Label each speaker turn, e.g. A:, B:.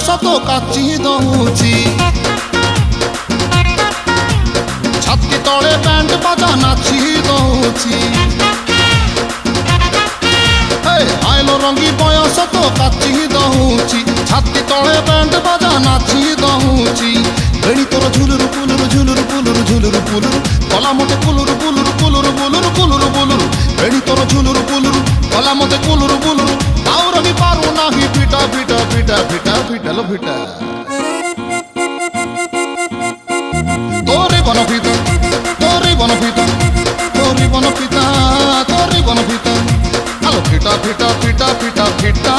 A: ବୟସ ତ କାଚି ଦଉଛି ଛାତି ତଳେ ବ୍ୟାଣ୍ଡ ବାଜା ନାଚି ଦଉଛି ଆଇଲୋ ରଙ୍ଗୀ ବୟସ ତ କାଚି ଦଉଛି ଛାତି ତଳେ ବ୍ୟାଣ୍ଡ ବାଜା ନାଚି ଦଉଛି ବେଣୀ ତୋର ଝୁଲୁରୁ ପୁଲୁରୁ ଝୁଲୁରୁ ପୁଲୁରୁ ଝୁଲୁରୁ ପୁଲୁରୁ କଲା ମତେ କୁଲୁରୁ ପୁଲୁରୁ କୁଲୁରୁ ବୁଲୁରୁ କୁଲୁରୁ ବୁଲୁରୁ ବେଣୀ ତୋର ଝୁଲୁରୁ ପୁଲୁରୁ କଲା ମତେ କୁଲୁରୁ ବୁଲୁରୁ ଆଉ ରହି ପାରୁ ନାହିଁ ପିଟା ପିଟା ପିଟା ପିଟା ପିଟାଲୋ ପିଟା তোরে বনপিতা তোরে বনপিতা তোরে বনপিতা তোরে বনপিতা আলো ফিটা ফিটা ফিটা ফিটা ফিটা